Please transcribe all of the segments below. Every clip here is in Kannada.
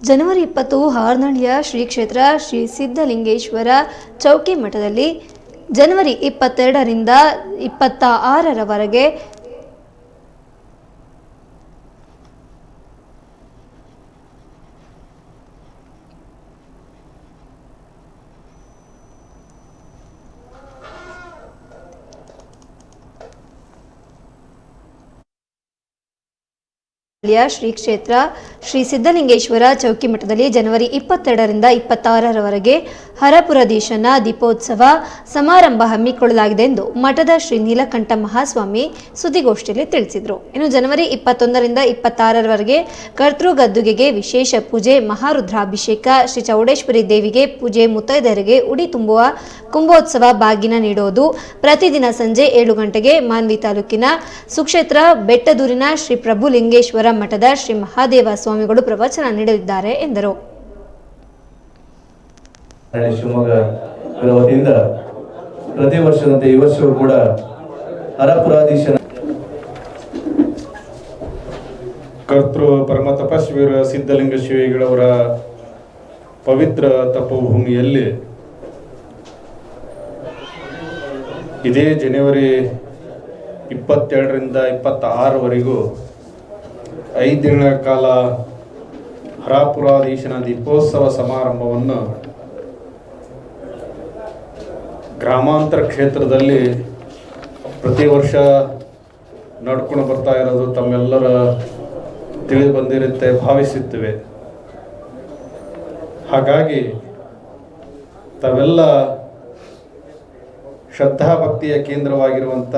ಜನವರಿ 20 ಹಾರ್ನಳ್ಳಿಯ ಶ್ರೀ ಕ್ಷೇತ್ರ ಶ್ರೀ ಸಿದ್ಧಲಿಂಗೇಶ್ವರ ಚೌಕಿ ಮಠದಲ್ಲಿ ಜನವರಿ 22ರಿಂದ 26ರವರೆಗೆ ಶ್ರೀ ಕ್ಷೇತ್ರ ಶ್ರೀ ಸಿದ್ಧಲಿಂಗೇಶ್ವರ ಚೌಕಿ ಮಠದಲ್ಲಿ ಜನವರಿ 22ರಿಂದ 26ರವರೆಗೆ ಹರಪುರಾಧೀಶನ ದೀಪೋತ್ಸವ ಸಮಾರಂಭ ಹಮ್ಮಿಕೊಳ್ಳಲಾಗಿದೆ ಎಂದು ಮಠದ ಶ್ರೀ ನೀಲಕಂಠ ಮಹಾಸ್ವಾಮಿ ಸುದ್ದಿಗೋಷ್ಠಿಯಲ್ಲಿ ತಿಳಿಸಿದರು. ಇನ್ನು ಜನವರಿ 21ರಿಂದ 26ರವರೆಗೆ ಕರ್ತೃಗದ್ದುಗೆಗೆ ವಿಶೇಷ ಪೂಜೆ, ಮಹಾರುದ್ರಾಭಿಷೇಕ, ಶ್ರೀ ಚೌಡೇಶ್ವರಿ ದೇವಿಗೆ ಪೂಜೆ, ಮುತ್ತೈದೆಯರಿಗೆ ಉಡಿ ತುಂಬುವ ಕುಂಭೋತ್ಸವ ಬಾಗಿನ ನೀಡುವುದು. ಪ್ರತಿದಿನ ಸಂಜೆ 7 ಗಂಟೆಗೆ ಮಾನ್ವಿ ತಾಲೂಕಿನ ಸುಕ್ಷೇತ್ರ ಬೆಟ್ಟದೂರಿನ ಶ್ರೀ ಪ್ರಭುಲಿಂಗೇಶ್ವರ ಮಠದ ಶ್ರೀ ಮಹಾದೇವ ಸ್ವಾಮಿಗಳು ಪ್ರವಚನ ನೀಡಲಿದ್ದಾರೆ ಎಂದರು. ಶಿವಮೊಗ್ಗ ವತಿಯಿಂದ ಪ್ರತಿ ವರ್ಷದಂತೆ ಈ ವರ್ಷವೂ ಕೂಡ ಹರಪುರಾಧೀಶನ ಕರ್ತೃ ಪರಮ ತಪಸ್ವೀರ ಸಿದ್ಧಲಿಂಗ ಶ್ರೀಗಳವರ ಪವಿತ್ರ ತಪೋಭೂಮಿಯಲ್ಲಿ ಇದೇ ಜನವರಿ 22ರಿಂದ 26ರವರೆಗೂ 5 ದಿನಗಳ ಕಾಲ ಹರಪುರಾಧೀಶನ ದೀಪೋತ್ಸವ ಸಮಾರಂಭವನ್ನು ಗ್ರಾಮಾಂತರ ಕ್ಷೇತ್ರದಲ್ಲಿ ಪ್ರತಿ ವರ್ಷ ನಡ್ಕೊಂಡು ಬರ್ತಾ ಇರೋದು ತಮ್ಮೆಲ್ಲರ ತಿಳಿದು ಬಂದಿರುತ್ತೆ ಭಾವಿಸುತ್ತೇವೆ. ಹಾಗಾಗಿ ತಾವೆಲ್ಲ ಶ್ರದ್ಧಾಭಕ್ತಿಯ ಕೇಂದ್ರವಾಗಿರುವಂಥ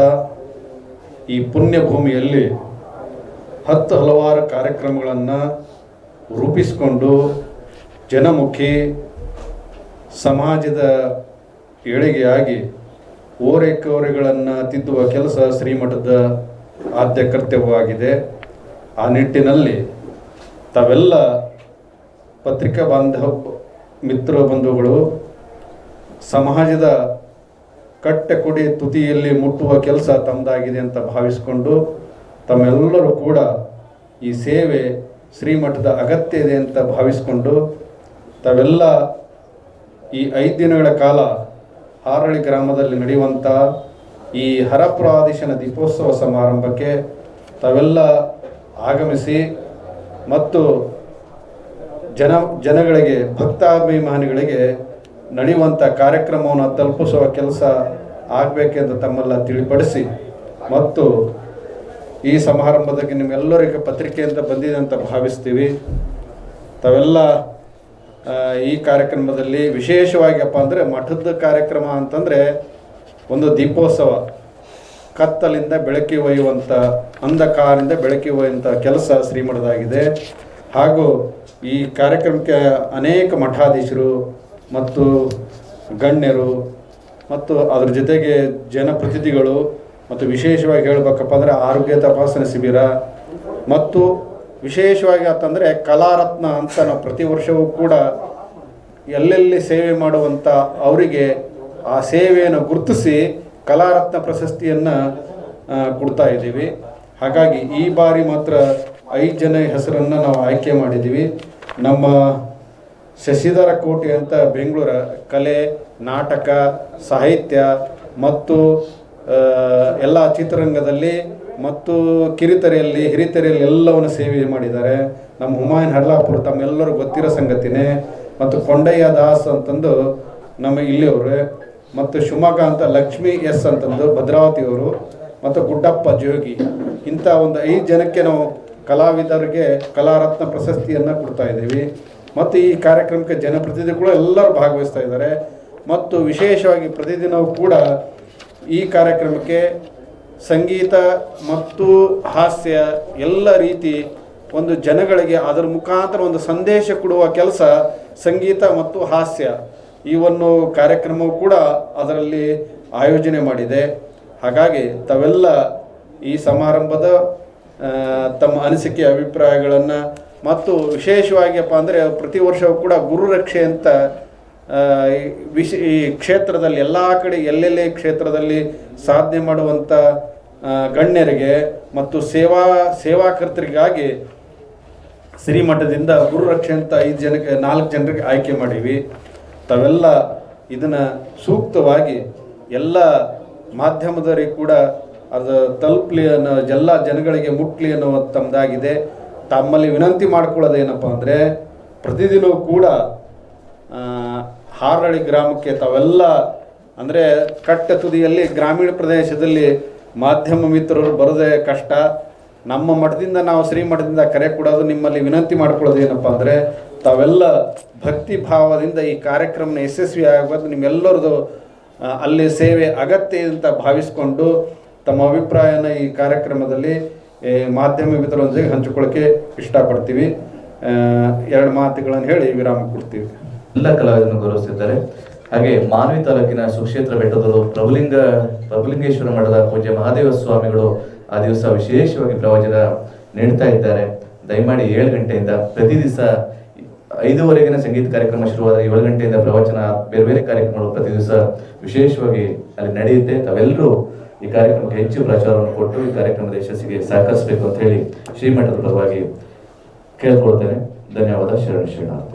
ಈ ಪುಣ್ಯ ಭೂಮಿಯಲ್ಲಿ ಹಲವಾರು ಕಾರ್ಯಕ್ರಮಗಳನ್ನು ರೂಪಿಸಿಕೊಂಡು ಜನಮುಖಿ ಸಮಾಜದ ಏಳಿಗೆಯಾಗಿ ಓರೆಕೋರೆಗಳನ್ನು ತಿದ್ದುವ ಕೆಲಸ ಶ್ರೀಮಠದ ಆದ್ಯ ಕರ್ತವ್ಯವಾಗಿದೆ. ಆ ನಿಟ್ಟಿನಲ್ಲಿ ತಾವೆಲ್ಲ ಪತ್ರಿಕಾ ಮಿತ್ರ ಬಂಧುಗಳು ಸಮಾಜದ ಕಟ್ಟೆಕೊಡಿ ತುದಿಯಲ್ಲಿ ಮುಟ್ಟುವ ಕೆಲಸ ತಮ್ಮದಾಗಿದೆ ಅಂತ ಭಾವಿಸಿಕೊಂಡು ತಮ್ಮೆಲ್ಲರೂ ಕೂಡ ಈ ಸೇವೆ ಶ್ರೀಮಠದ ಅಗತ್ಯ ಇದೆ ಅಂತ ಭಾವಿಸಿಕೊಂಡು ತಾವೆಲ್ಲ ಈ 5 ದಿನಗಳ ಕಾಲ ಹಾರಳಿ ಗ್ರಾಮದಲ್ಲಿ ನಡೆಯುವಂಥ ಈ ಹರಪುರಾಧೀಶನ ದೀಪೋತ್ಸವ ಸಮಾರಂಭಕ್ಕೆ ತಾವೆಲ್ಲ ಆಗಮಿಸಿ ಮತ್ತು ಜನಗಳಿಗೆ ಭಕ್ತಾಭಿಮಾನಿಗಳಿಗೆ ನಡೆಯುವಂಥ ಕಾರ್ಯಕ್ರಮವನ್ನು ತಲುಪಿಸುವ ಕೆಲಸ ಆಗಬೇಕೆಂದು ತಮ್ಮೆಲ್ಲ ತಿಳಿಪಡಿಸಿ ಮತ್ತು ಈ ಸಮಾರಂಭದಲ್ಲಿ ನಿಮ್ಮೆಲ್ಲರಿಗೆ ಪತ್ರಿಕೆಯಿಂದ ಬಂದಿದೆ ಅಂತ ಭಾವಿಸ್ತೀವಿ. ತಾವೆಲ್ಲ ಈ ಕಾರ್ಯಕ್ರಮದಲ್ಲಿ ವಿಶೇಷವಾಗಿಯಪ್ಪ ಅಂದರೆ ಮಠದ ಕಾರ್ಯಕ್ರಮ ಅಂತಂದರೆ ಒಂದು ದೀಪೋತ್ಸವ, ಕತ್ತಲಿಂದ ಬೆಳಕಿ ಒಯ್ಯುವಂಥ, ಅಂಧಕಾರದಿಂದ ಬೆಳಕಿ ಒಯ್ಯುವಂಥ ಕೆಲಸ ಶ್ರೀಮಠದಾಗಿದೆ. ಹಾಗೂ ಈ ಕಾರ್ಯಕ್ರಮಕ್ಕೆ ಅನೇಕ ಮಠಾಧೀಶರು ಮತ್ತು ಗಣ್ಯರು ಮತ್ತು ಅದರ ಜೊತೆಗೆ ಜನಪ್ರತಿನಿಧಿಗಳು ಮತ್ತು ವಿಶೇಷವಾಗಿ ಹೇಳಬೇಕಪ್ಪ ಅಂದರೆ ಆರೋಗ್ಯ ತಪಾಸಣೆ ಶಿಬಿರ ಮತ್ತು ವಿಶೇಷವಾಗಿ ಅಂತಂದರೆ ಕಲಾರತ್ನ ಅಂತ ನಾವು ಪ್ರತಿ ವರ್ಷವೂ ಕೂಡ ಎಲ್ಲೆಲ್ಲಿ ಸೇವೆ ಮಾಡುವಂಥ ಅವರಿಗೆ ಆ ಸೇವೆಯನ್ನು ಗುರುತಿಸಿ ಕಲಾರತ್ನ ಪ್ರಶಸ್ತಿಯನ್ನು ಕೊಡ್ತಾ ಇದ್ದೀವಿ. ಹಾಗಾಗಿ ಈ ಬಾರಿ ಮಾತ್ರ 5 ಜನ ಹೆಸರನ್ನು ನಾವು ಆಯ್ಕೆ ಮಾಡಿದ್ದೀವಿ. ನಮ್ಮ ಶಶಿಧರ ಕೋಟೆ ಅಂತ ಬೆಂಗಳೂರ ಕಲೆ, ನಾಟಕ, ಸಾಹಿತ್ಯ ಮತ್ತು ಎಲ್ಲ ಚಿತ್ರರಂಗದಲ್ಲಿ ಮತ್ತು ಕಿರಿತೆರೆಯಲ್ಲಿ ಹಿರಿತೆರೆಯಲ್ಲಿ ಎಲ್ಲವನ್ನು ಸೇವೆ ಮಾಡಿದ್ದಾರೆ. ನಮ್ಮ ಹುಮಾಯೂನ್ ಹರ್ಲಾಪುರ ತಮ್ಮೆಲ್ಲರೂ ಗೊತ್ತಿರೋ ಸಂಗತಿನೇ. ಮತ್ತು ಕೊಂಡಯ್ಯ ದಾಸ್ ಅಂತಂದು ನಮ್ಮ ಇಲ್ಲಿಯವರು, ಮತ್ತು ಶಿವಮೊಗ್ಗ ಅಂತ ಲಕ್ಷ್ಮೀ ಎಸ್ ಅಂತಂದು ಭದ್ರಾವತಿಯವರು, ಮತ್ತು ಗುಡ್ಡಪ್ಪ ಜೋಗಿ. ಇಂಥ ಒಂದು 5 ಜನಕ್ಕೆ ನಾವು ಕಲಾವಿದರಿಗೆ ಕಲಾರತ್ನ ಪ್ರಶಸ್ತಿಯನ್ನು ಕೊಡ್ತಾ ಇದ್ದೀವಿ. ಮತ್ತು ಈ ಕಾರ್ಯಕ್ರಮಕ್ಕೆ ಜನಪ್ರತಿನಿಧಿಗಳು ಎಲ್ಲರೂ ಭಾಗವಹಿಸ್ತಾ ಇದ್ದಾರೆ. ಮತ್ತು ವಿಶೇಷವಾಗಿ ಪ್ರತಿದಿನವೂ ಕೂಡ ಈ ಕಾರ್ಯಕ್ರಮಕ್ಕೆ ಸಂಗೀತ ಮತ್ತು ಹಾಸ್ಯ ಎಲ್ಲ ರೀತಿ ಒಂದು ಜನಗಳಿಗೆ ಅದರ ಮುಖಾಂತರ ಒಂದು ಸಂದೇಶ ಕೊಡುವ ಕೆಲಸ ಸಂಗೀತ ಮತ್ತು ಹಾಸ್ಯ ಇವನ್ನು ಕಾರ್ಯಕ್ರಮವು ಕೂಡ ಅದರಲ್ಲಿ ಆಯೋಜನೆ ಮಾಡಿದೆ. ಹಾಗಾಗಿ ತಾವೆಲ್ಲ ಈ ಸಮಾರಂಭದ ತಮ್ಮ ಅನಿಸಿಕೆ ಅಭಿಪ್ರಾಯಗಳನ್ನು ಮತ್ತು ವಿಶೇಷವಾಗಿಯಪ್ಪ ಅಂದರೆ ಪ್ರತಿ ವರ್ಷವೂ ಕೂಡ ಗುರುರಕ್ಷೆ ಅಂತ ಈ ಕ್ಷೇತ್ರದಲ್ಲಿ ಎಲ್ಲ ಕಡೆ ಎಲ್ಲೆಲ್ಲಿ ಕ್ಷೇತ್ರದಲ್ಲಿ ಸಾಧನೆ ಮಾಡುವಂಥ ಗಣ್ಯರಿಗೆ ಮತ್ತು ಸೇವಾಕರ್ತರಿಗಾಗಿ ಶ್ರೀಮಠದಿಂದ ಗುರುರಕ್ಷೆ ಅಂತ 4 ಜನರಿಗೆ ಆಯ್ಕೆ ಮಾಡೀವಿ. ತಾವೆಲ್ಲ ಇದನ್ನು ಸೂಕ್ತವಾಗಿ ಎಲ್ಲ ಮಾಧ್ಯಮದವರಿಗೆ ಕೂಡ ಅದು ತಲುಪಲಿ ಅನ್ನೋ ಎಲ್ಲ ಜನಗಳಿಗೆ ಮುಟ್ಲಿ ಅನ್ನೋ ತಮ್ಮದಾಗಿದೆ. ತಮ್ಮಲ್ಲಿ ವಿನಂತಿ ಮಾಡ್ಕೊಳ್ಳೋದೇನಪ್ಪ ಅಂದರೆ, ಪ್ರತಿದಿನವೂ ಕೂಡ ಹಾರಹಳ್ಳಿ ಗ್ರಾಮಕ್ಕೆ ತಾವೆಲ್ಲ ಅಂದರೆ ಕಟ್ಟ ತುದಿಯಲ್ಲಿ ಗ್ರಾಮೀಣ ಪ್ರದೇಶದಲ್ಲಿ ಮಾಧ್ಯಮ ಮಿತ್ರರು ಬರೋದೇ ಕಷ್ಟ. ನಮ್ಮ ಮಠದಿಂದ ನಾವು ಶ್ರೀಮಠದಿಂದ ಕರೆ ಕೊಡೋದು, ನಿಮ್ಮಲ್ಲಿ ವಿನಂತಿ ಮಾಡ್ಕೊಳ್ಳೋದು ಏನಪ್ಪ ಅಂದರೆ, ತಾವೆಲ್ಲ ಭಕ್ತಿ ಭಾವದಿಂದ ಈ ಕಾರ್ಯಕ್ರಮನ ಯಶಸ್ವಿ ಆಗೋದು ನಿಮ್ಮೆಲ್ಲರದು ಅಲ್ಲಿ ಸೇವೆ ಅಗತ್ಯ ಅಂತ ಭಾವಿಸ್ಕೊಂಡು ತಮ್ಮ ಅಭಿಪ್ರಾಯನ ಈ ಕಾರ್ಯಕ್ರಮದಲ್ಲಿ ಮಾಧ್ಯಮ ಮಿತ್ರರೊಂದಿಗೆ ಹಂಚಿಕೊಳ್ಳೋಕ್ಕೆ ಇಷ್ಟಪಡ್ತೀವಿ. 2 ಮಾತುಗಳನ್ನು ಹೇಳಿ ವಿರಾಮ ಕೊಡ್ತೀವಿ. ಎಲ್ಲ ಕಲಾವಿದರನ್ನು ಗೌರವಿಸಿದ್ದಾರೆ. ಹಾಗೆ ಮಾನ್ವಿ ತಾಲೂಕಿನ ಸುಕ್ಷೇತ್ರ ಬೆಟ್ಟದವರು ಪ್ರಭುಲಿಂಗೇಶ್ವರ ಮಠದ ಪೂಜ್ಯ ಮಹಾದೇವ ಸ್ವಾಮಿಗಳು ಆ ದಿವಸ ವಿಶೇಷವಾಗಿ ಪ್ರವಚನ ನೀಡ್ತಾ ಇದ್ದಾರೆ. ದಯಮಾಡಿ 7 ಗಂಟೆಯಿಂದ ಪ್ರತಿ ದಿವಸ 5:15 ಸಂಗೀತ ಕಾರ್ಯಕ್ರಮ ಶುರುವಾದ 7 ಗಂಟೆಯಿಂದ ಪ್ರವಚನ, ಬೇರೆ ಬೇರೆ ಕಾರ್ಯಕ್ರಮಗಳು ಪ್ರತಿ ದಿವಸ ವಿಶೇಷವಾಗಿ ಅಲ್ಲಿ ನಡೆಯುತ್ತೆ. ತಾವೆಲ್ಲರೂ ಈ ಕಾರ್ಯಕ್ರಮಕ್ಕೆ ಹೆಚ್ಚು ಪ್ರಚಾರವನ್ನು ಕೊಟ್ಟು ಈ ಕಾರ್ಯಕ್ರಮದ ಯಶಸ್ಸಿಗೆ ಸಹಕರಿಸಬೇಕು ಅಂತ ಹೇಳಿ ಶ್ರೀಮಠದ ಪರವಾಗಿ ಕೇಳ್ಕೊಳ್ತೇನೆ. ಧನ್ಯವಾದ. ಶರಣ ಶ್ರೀನಾಥ್.